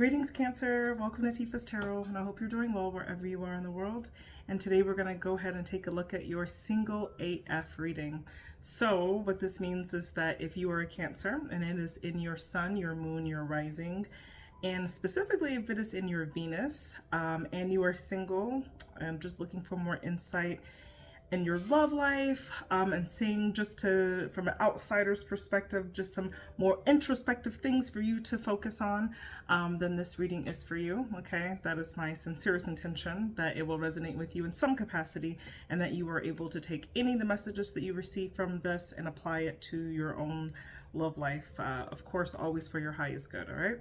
Greetings, Cancer. Welcome to Tifa's Tarot, and I hope you're doing well wherever you are in the world. And today we're going to go ahead and take a look at your single AF reading. So what this means is that if you are a Cancer and it is in your sun, your moon, your rising, and specifically if it is in your Venus, and you are single and just looking for more insight in your love life, and seeing just from an outsider's perspective, just some more introspective things for you to focus on, then this reading is for you, okay? That is my sincerest intention, that it will resonate with you in some capacity and that you are able to take any of the messages that you receive from this and apply it to your own love life. Of course, always for your highest good, all right?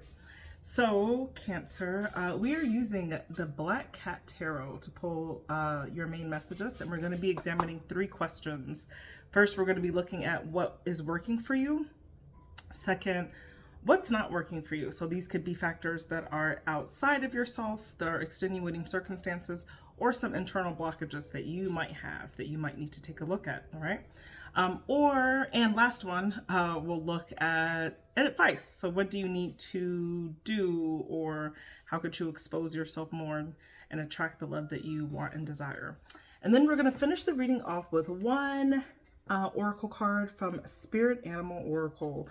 So, Cancer, we are using the Black Cat Tarot to pull your main messages, and we're going to be examining 3 questions. First, we're going to be looking at what is working for you. Second, what's not working for you. So these could be factors that are outside of yourself, that are extenuating circumstances, or some internal blockages that you might have that you might need to take a look at, all right? And last one, we'll look at advice. So what do you need to do, or how could you expose yourself more and attract the love that you want and desire? And then we're going to finish the reading off with one oracle card from Spirit Animal Oracle,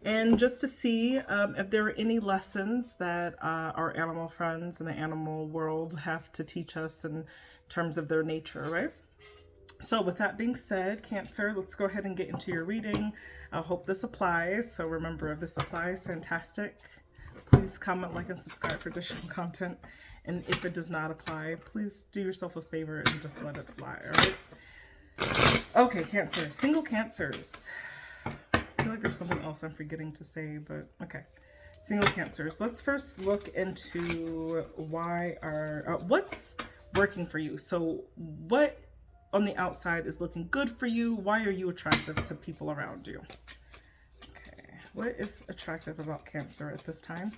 and just to see if there are any lessons that our animal friends in the animal world have to teach us in terms of their nature, right? So with that being said, Cancer, let's go ahead and get into your reading. I hope this applies. So remember, if this applies, fantastic. Please comment, like, and subscribe for additional content. And if it does not apply, please do yourself a favor and just let it fly, all right? Okay, Cancer, single Cancers. I feel like there's something else I'm forgetting to say, but okay. Single Cancers. Let's first look into what's working for you. So what on the outside is looking good for you? Why are you attractive to people around you? Okay, what is attractive about Cancer at this time?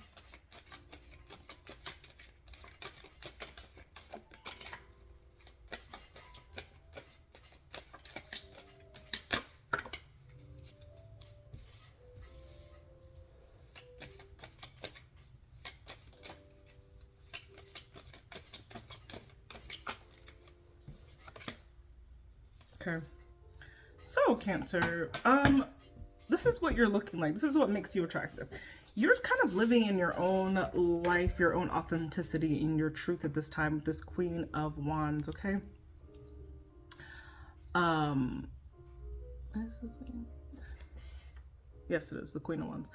Okay, so Cancer, this is what you're looking like. This is what makes you attractive. You're kind of living in your own life, your own authenticity, and your truth at this time with this Queen of Wands, okay? Yes, it is the Queen of Wands.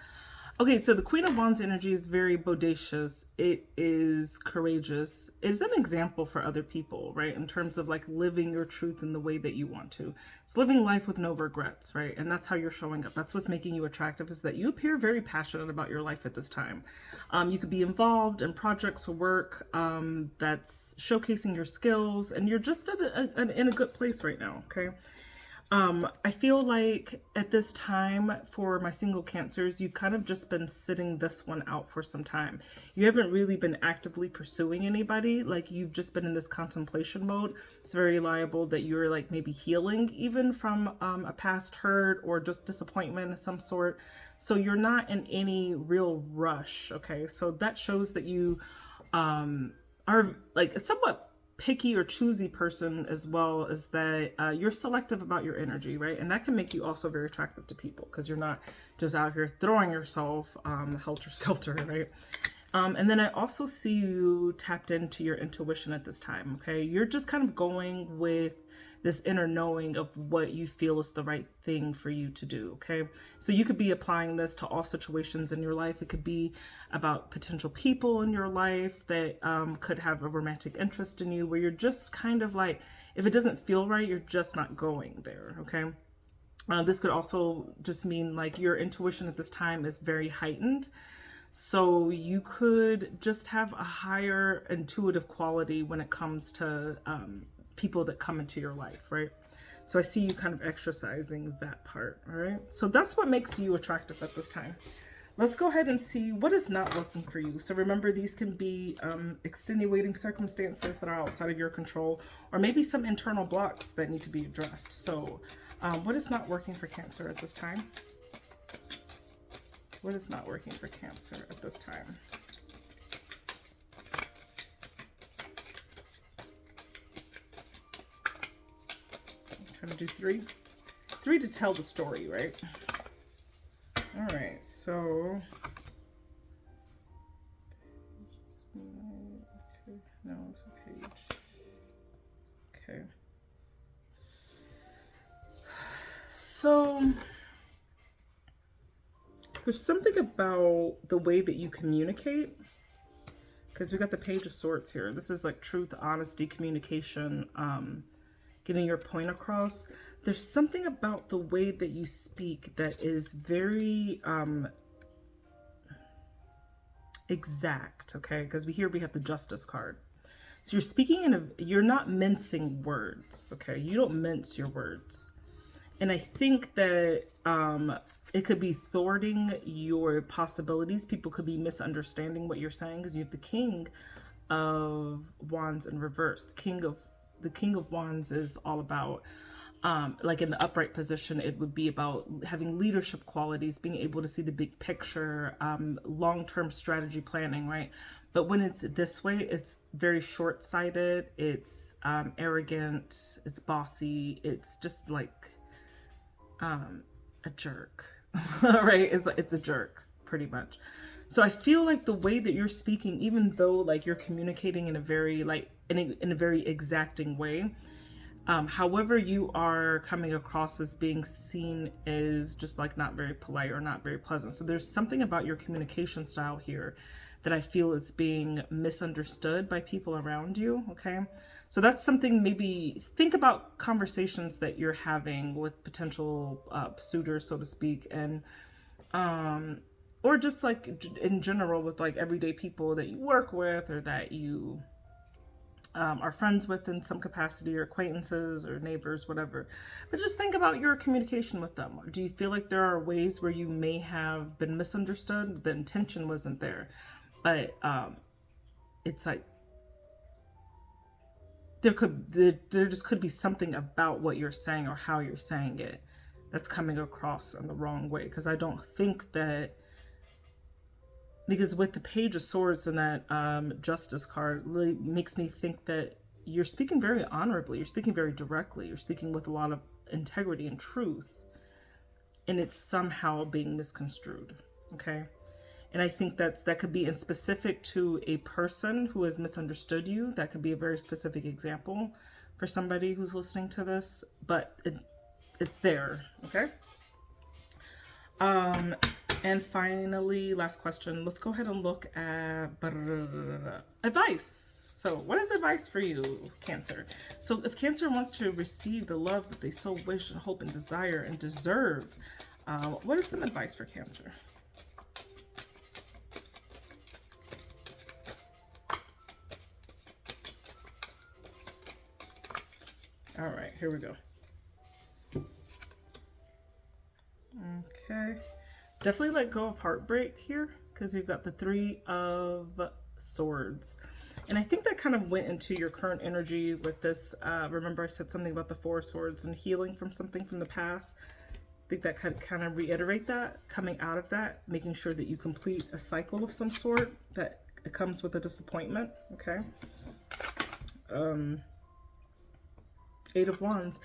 Okay, so the Queen of Wands energy is very bodacious. It is courageous. It is an example for other people, right? In terms of like living your truth in the way that you want to. It's living life with no regrets, right? And that's how you're showing up. That's what's making you attractive, is that you appear very passionate about your life at this time. You could be involved in projects or work that's showcasing your skills, and you're just in a good place right now, okay? I feel like at this time for my single Cancers, you've kind of just been sitting this one out for some time. You haven't really been actively pursuing anybody. Like, you've just been in this contemplation mode. It's very liable that you're like maybe healing even from a past hurt or just disappointment of some sort. So you're not in any real rush. Okay. So that shows that you are like a somewhat picky or choosy person, as well as that you're selective about your energy, right? And that can make you also very attractive to people, because you're not just out here throwing yourself helter-skelter, right? And then I also see you tapped into your intuition at this time, okay? You're just kind of going with this inner knowing of what you feel is the right thing for you to do, okay? So you could be applying this to all situations in your life. It could be about potential people in your life that could have a romantic interest in you, where you're just kind of like, if it doesn't feel right, you're just not going there, okay? This could also just mean like your intuition at this time is very heightened. So you could just have a higher intuitive quality when it comes to people that come into your life, right? So I see you kind of exercising that part, all right? So that's what makes you attractive at this time. Let's go ahead and see what is not working for you. So remember, these can be extenuating circumstances that are outside of your control, or maybe some internal blocks that need to be addressed. So what is not working for Cancer at this time? What is not working for Cancer at this time? trying to do three. Three to tell the story, right? All right, so... Okay, no, it's a page. Okay. So... there's something about the way that you communicate, because we got the Page of Swords here. This is like truth, honesty, communication, getting your point across. There's something about the way that you speak that is very exact, okay? Because we have the Justice card. So you're speaking you're not mincing words, okay? You don't mince your words. And I think that it could be thwarting your possibilities. People could be misunderstanding what you're saying, because you have the King of Wands in reverse. The King of Wands is all about, like in the upright position, it would be about having leadership qualities, being able to see the big picture, long-term strategy planning, right? But when it's this way, it's very short-sighted, it's arrogant, it's bossy, it's just like a jerk, right? It's a jerk, pretty much. So I feel like the way that you're speaking, even though like you're communicating in a very in a very exacting way, however you are coming across as being seen as just like not very polite or not very pleasant. So there's something about your communication style here that I feel is being misunderstood by people around you, okay? So that's something, maybe think about conversations that you're having with potential suitors, so to speak, and or just like in general with like everyday people that you work with or that you are friends with in some capacity, or acquaintances or neighbors, whatever. But just think about your communication with them. Do you feel like there are ways where you may have been misunderstood? The intention wasn't there, but it's like there just could be something about what you're saying or how you're saying it that's coming across in the wrong way. Because I don't think that, because with the Page of Swords and that Justice card really makes me think that you're speaking very honorably, you're speaking very directly, you're speaking with a lot of integrity and truth, and it's somehow being misconstrued, okay? And I think that could be in specific to a person who has misunderstood you. That could be a very specific example for somebody who's listening to this, but it's there, okay? And finally, last question. Let's go ahead and look at advice. So what is advice for you, Cancer? So if Cancer wants to receive the love that they so wish and hope and desire and deserve, what is some advice for Cancer? All right, here we go. Okay. Definitely let go of heartbreak here, because we've got the Three of Swords. And I think that kind of went into your current energy with this. Remember I said something about the Four of Swords and healing from something from the past. I think that could kind of reiterate that, coming out of that, making sure that you complete a cycle of some sort that comes with a disappointment, okay? Eight of Wands.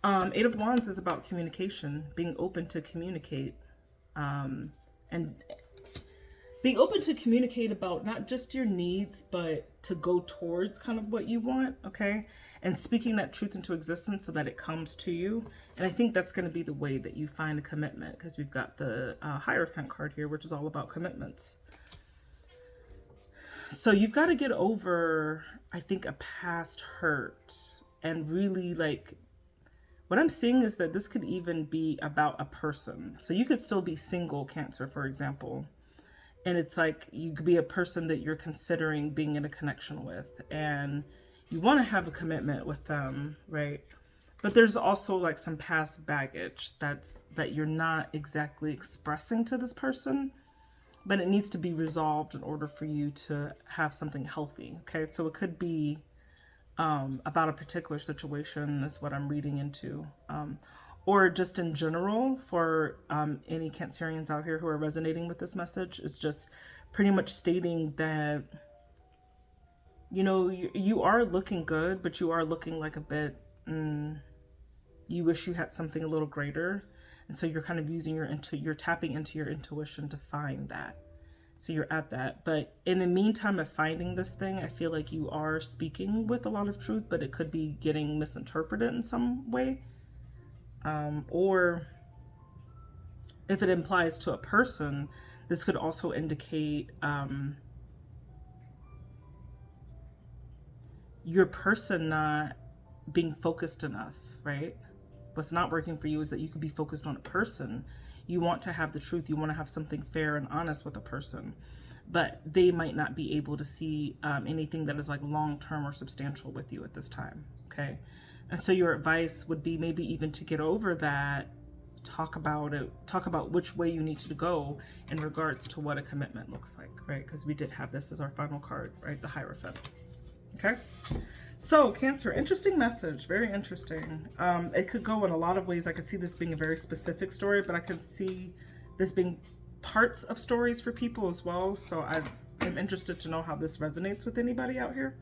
Eight of Wands is about communication, being open to communicate, and being open to communicate about not just your needs, but to go towards kind of what you want, okay? And speaking that truth into existence so that it comes to you. And I think that's going to be the way that you find a commitment, because we've got the Hierophant card here, which is all about commitments. So you've got to get over, I think, a past hurt. And really, like, what I'm seeing is that this could even be about a person. So you could still be single, Cancer, for example. And it's like you could be a person that you're considering being in a connection with. And you want to have a commitment with them, right? But there's also like some past baggage that you're not exactly expressing to this person. But it needs to be resolved in order for you to have something healthy, okay? So it could be about a particular situation is what I'm reading into, or just in general for any Cancerians out here who are resonating with this message. It's just pretty much stating that, you know, you are looking good, but you are looking like a bit, you you wish you had something a little greater. And so you're kind of using you're tapping into your intuition to find that. So you're at that. But in the meantime of finding this thing, I feel like you are speaking with a lot of truth, but it could be getting misinterpreted in some way. Or if it implies to a person, this could also indicate your person not being focused enough, right? What's not working for you is that you could be focused on a person. You want to have the truth. You want to have something fair and honest with a person, but they might not be able to see anything that is like long-term or substantial with you at this time. Okay. And so your advice would be maybe even to get over that, talk about it, talk about which way you need to go in regards to what a commitment looks like, right? Because we did have this as our final card, right? The Hierophant. Okay. So Cancer, interesting message, very interesting. It could go in a lot of ways. I could see this being a very specific story, but I could see this being parts of stories for people as well. So I'm interested to know how this resonates with anybody out here.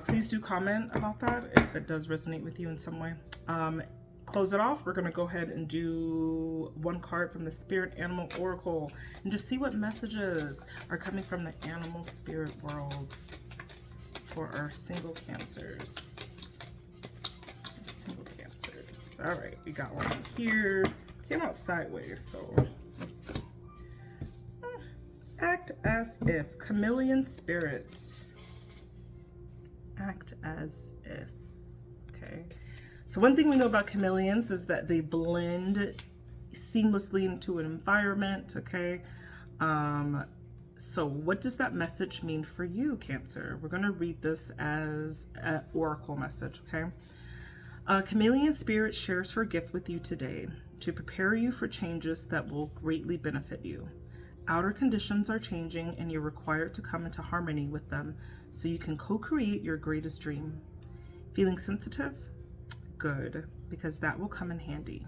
Please do comment about that if it does resonate with you in some way. Close it off. We're going to go ahead and do one card from the Spirit Animal Oracle and just see what messages are coming from the animal spirit world for our single Cancers. Single Cancers. All right, we got one here. Came out sideways, so let's see. Act as if. Chameleon spirit. Act as if. Okay. So one thing we know about chameleons is that they blend seamlessly into an environment. Okay. So what does that message mean for you, Cancer? We're going to read this as an oracle message, okay? Chameleon spirit shares her gift with you today to prepare you for changes that will greatly benefit you. Outer conditions are changing and you're required to come into harmony with them so you can co-create your greatest dream. Feeling sensitive? Good, because that will come in handy,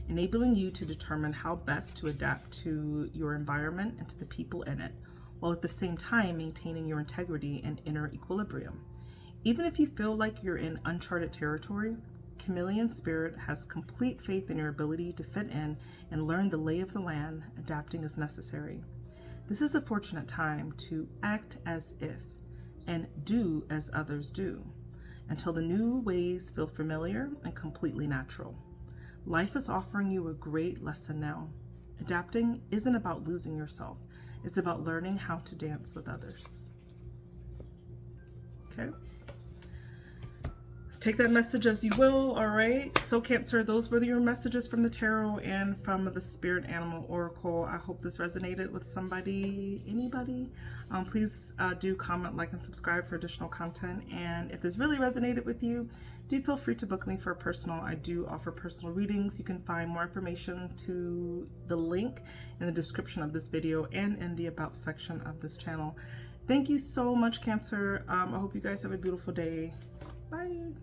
enabling you to determine how best to adapt to your environment and to the people in it, while at the same time maintaining your integrity and inner equilibrium. Even if you feel like you're in uncharted territory, Chameleon Spirit has complete faith in your ability to fit in and learn the lay of the land, adapting as necessary. This is a fortunate time to act as if and do as others do, until the new ways feel familiar and completely natural. Life is offering you a great lesson now. Adapting isn't about losing yourself. It's about learning how to dance with others. Okay. Let's take that message as you will. All right. So Cancer, those were your messages from the tarot and from the Spirit Animal Oracle. I hope this resonated with somebody, anybody. Please do comment, like, and subscribe for additional content. And if this really resonated with you, do feel free to book me for a personal. I do offer personal readings. You can find more information to the link in the description of this video and in the About section of this channel. Thank you so much, Cancer. I hope you guys have a beautiful day. Bye.